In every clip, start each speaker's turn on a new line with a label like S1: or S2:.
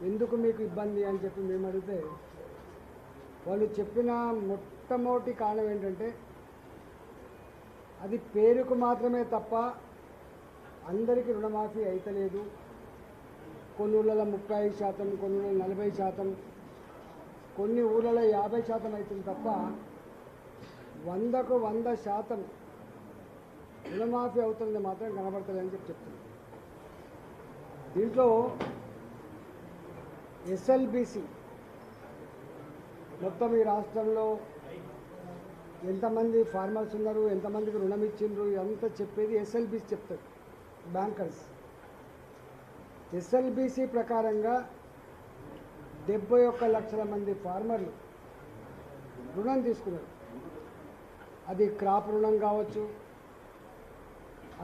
S1: ఎందుకు మీకు ఇబ్బంది అని చెప్పి మేము అడిగితే వాళ్ళు చెప్పిన మొట్టమొదటి కారణం ఏంటంటే అది పేరుకు మాత్రమే తప్ప అందరికీ రుణమాఫీ అయితలేదు. కొన్ని ఊళ్ళలో 35%, కొన్ని ఊళ్ళలో 40%, కొన్ని ఊళ్ళలో 50% అవుతుంది తప్ప 100కు 100% రుణమాఫీ అవుతుంది మాత్రం కనబడతలేదని చెప్తున్నారు. దీంట్లో ఎస్ఎల్బిసి మొత్తం ఈ రాష్ట్రంలో ఎంతమంది ఫార్మర్స్ ఉన్నారు, ఎంతమందికి రుణం ఇచ్చిండ్రు, అంతా చెప్పేది ఎస్ఎల్బిసి చెప్తారు బ్యాంకర్స్. ఎస్ఎల్బిసి ప్రకారంగా 71 లక్షల మంది ఫార్మర్లు రుణం తీసుకున్నారు. అది క్రాప్ రుణం కావచ్చు,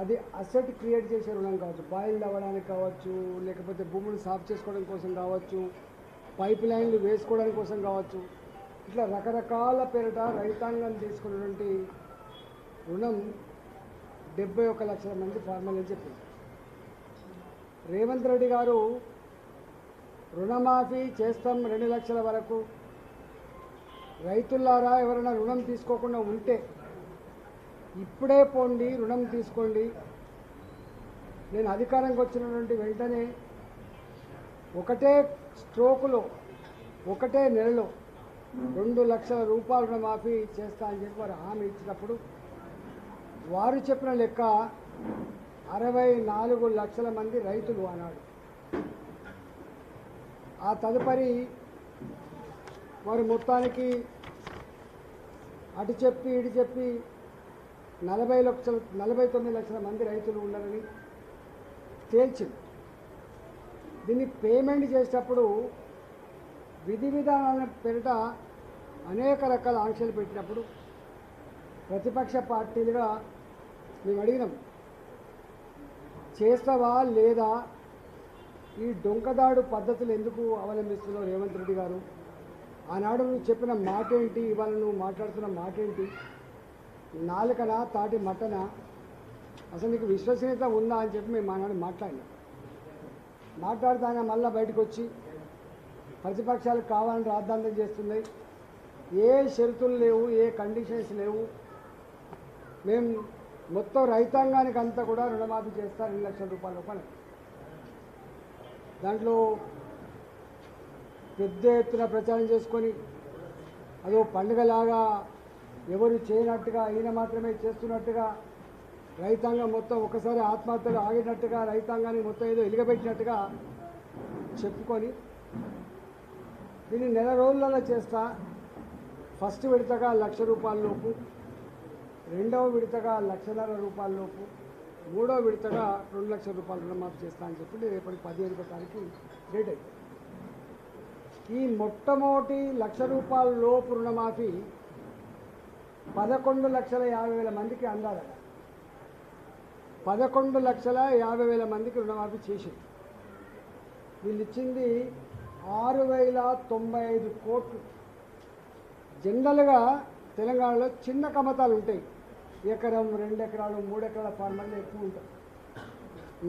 S1: అది అసెట్ క్రియేట్ చేసే రుణం కావచ్చు, బాయిల్ అవ్వడానికి కావచ్చు, లేకపోతే భూములు సాఫ్ చేసుకోవడం కోసం కావచ్చు, పైప్ లైన్లు వేసుకోవడానికి కోసం కావచ్చు, ఇట్లా రకరకాల పేరిట రైతాంగం తీసుకున్నటువంటి రుణం 71 లక్షల మంది ఫార్మర్లు అని చెప్పింది. రేవంత్ రెడ్డి గారు రుణమాఫీ చేస్తాం 2 లక్షల వరకు, రైతులారా ఎవరైనా రుణం తీసుకోకుండా ఉంటే ఇప్పుడే పోండి, రుణం తీసుకోండి, నేను అధికారంకి వచ్చినటువంటి వెంటనే ఒకటే స్ట్రోకులో ఒకటే నెలలో 2 లక్షల రూపాయల రుణమాఫీ చేస్తా అని చెప్పి వారు హామీ ఇచ్చినప్పుడు వారు చెప్పిన లెక్క 64 లక్షల మంది రైతులు అన్నాడు. ఆ తదుపరి వారు మొత్తానికి అటు చెప్పి ఇటు చెప్పి 49 లక్షల మంది రైతులు ఉన్నారని తేల్చింది. దీన్ని పేమెంట్ చేసేటప్పుడు విధి విధానాల పేరిట అనేక రకాల ఆంక్షలు పెట్టినప్పుడు ప్రతిపక్ష పార్టీలుగా మేము అడిగినాం, చేస్తావా లేదా, ఈ డొంకదాడు పద్ధతులు ఎందుకు అవలంబిస్తున్నావు రేవంత్ రెడ్డి గారు? ఆనాడు నువ్వు చెప్పిన మాట ఏంటి, ఇవాళ నువ్వు మాట్లాడుతున్న మాట ఏంటి? నాలుకనా తాటి మట్టనా? అసలు నీకు విశ్వసనీయత ఉందా అని చెప్పి మేము ఆనాడు మాట్లాడితే ఆయన మళ్ళీ బయటకు వచ్చి ప్రతిపక్షాలు కావాలని రాద్ధాంతం చేస్తున్నాయి, ఏ షరతులు లేవు, ఏ కండిషన్స్ లేవు, మేము మొత్తం రైతాంగానికి అంతా కూడా రుణమాఫీ చేస్తారు 2 లక్షల రూపాయల రూపాయలు. దాంట్లో పెద్ద ఎత్తున ప్రచారం చేసుకొని అదో పండుగలాగా ఎవరు చేయనట్టుగా, ఈయన మాత్రమే చేస్తున్నట్టుగా, రైతాంగం మొత్తం ఒకసారి ఆత్మహత్యలు ఆగినట్టుగా, రైతాంగాన్ని మొత్తం ఏదో ఎలుగబెట్టినట్టుగా చెప్పుకొని దీన్ని నెల రోజులలో చేస్తా, ఫస్ట్ విడతగా 1 లక్ష రూపాయల లోపు, రెండవ విడతగా 1.5 లక్షల రూపాయల లోపు, మూడవ విడతగా 2 లక్షల రూపాయల రుణమాఫీ చేస్తా అని చెప్పి రేపటి 15వ తారీఖు డేట్ అయింది. ఈ మొట్టమొదటి 1 లక్ష రూపాయల లోపు రుణమాఫీ 11,50,000 మందికి అందాలట. 11,50,000 మందికి రుణమాఫీ చేసింది. వీళ్ళు ఇచ్చింది 6,095 కోట్లు. జనరల్గా తెలంగాణలో చిన్న కమతాలు ఉంటాయి, 1 ఎకరం 2 ఎకరాలు 3 ఎకరాల ఫార్మర్లు ఎక్కువ ఉంటారు.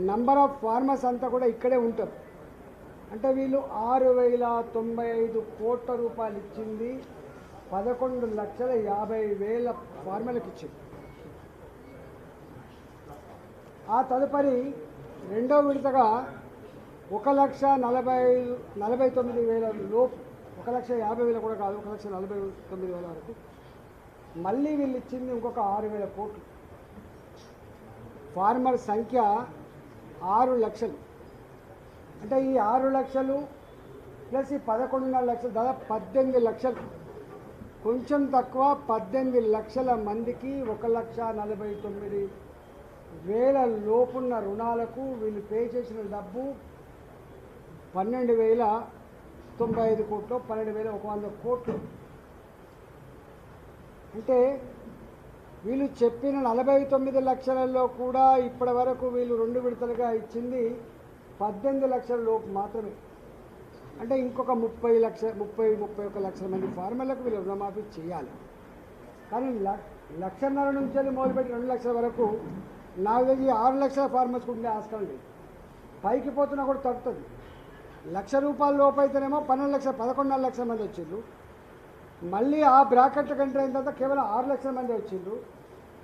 S1: నంబర్ ఆఫ్ ఫార్మర్స్ అంతా కూడా ఇక్కడే ఉంటారు. అంటే వీళ్ళు 6,095 కోట్ల రూపాయలు ఇచ్చింది 11,50,000 ఫార్మర్లకు ఇచ్చింది. ఆ తదుపరి రెండో విడతగా 1,49,000 లోపు, 1,50,000 కూడా కాదు, 1,49,000 వరకు మళ్ళీ వీళ్ళు ఇచ్చింది ఇంకొక 6,000 కోట్లు. ఫార్మర్ సంఖ్య 6 లక్షలు. అంటే ఈ 6 లక్షలు ప్లస్ ఈ 11.5 లక్షలు, దాదాపు 18 లక్షలు, కొంచెం తక్కువ 18 లక్షల మందికి 1,49,000 లోపున్న రుణాలకు వీళ్ళు పే చేసిన డబ్బు 12,095 కోట్లు, 12,100 కోట్లు. అంటే వీళ్ళు చెప్పిన 49 లక్షలలో కూడా ఇప్పటి వరకు వీళ్ళు 2 విడతలుగా ఇచ్చింది 18 లక్షల లోపు మాత్రమే. అంటే ఇంకొక 31 లక్షల మంది ఫార్మర్లకు వీళ్ళు రుణమాఫీ చేయాలి. కానీ 1.5 లక్షల నుంచి మొదలుపెట్టి 2 లక్షల వరకు నాకు తెలిసి 6 లక్షల ఫార్మర్స్కి ఉండే ఆస్కారం లేదు. పైకి పోతున్నా కూడా తగ్గుతుంది. ₹1,00,000 లోపు అయితేనేమో 12 లక్షలు 11.5 లక్షల మంది వచ్చిండ్రు. మళ్ళీ ఆ బ్రాకెట్ల కంటే అయిన తర్వాత కేవలం 6 లక్షల మంది వచ్చిండ్రు.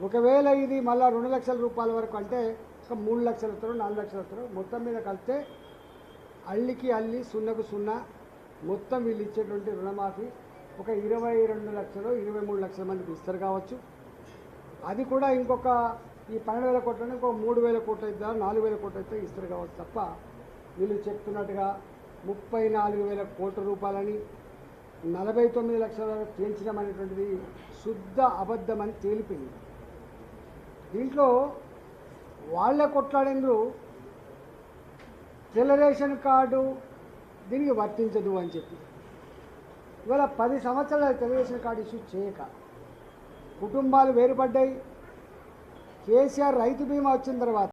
S1: ఒకవేళ ఇది మళ్ళీ ₹2 లక్షల వరకు అంటే ఒక 3 లక్షలు వస్తారు, 4 లక్షలు వస్తారు. మొత్తం మీద కలిస్తే అల్లికి అల్లి సున్నకు సున్నా మొత్తం వీళ్ళు ఇచ్చేటువంటి రుణమాఫీ ఒక 22 లక్షలు 23 లక్షల మందికి ఇస్తారు కావచ్చు. అది కూడా ఇంకొక ఈ 12,000 కోట్లని ఇంకొక 3,000 కోట్లు అయితే 4,000 కోట్లు అయితే ఇస్తారు కావచ్చు తప్ప వీళ్ళు చెప్తున్నట్టుగా 34,000 కోట్ల రూపాయలని 49 లక్షల వరకు తేల్చడం అనేటువంటిది శుద్ధ అబద్ధమని తేలిపోయింది. దీంట్లో వాళ్ళే కొట్లాడేందుకు తెల్ల రేషన్ కార్డు దీనికి వర్తించదు అని చెప్పి ఇవాళ 10 సంవత్సరాల తెల్ల రేషన్ కార్డు ఇష్యూ చేయక కుటుంబాలు వేరుపడ్డాయి. కేసీఆర్ రైతు బీమా వచ్చిన తర్వాత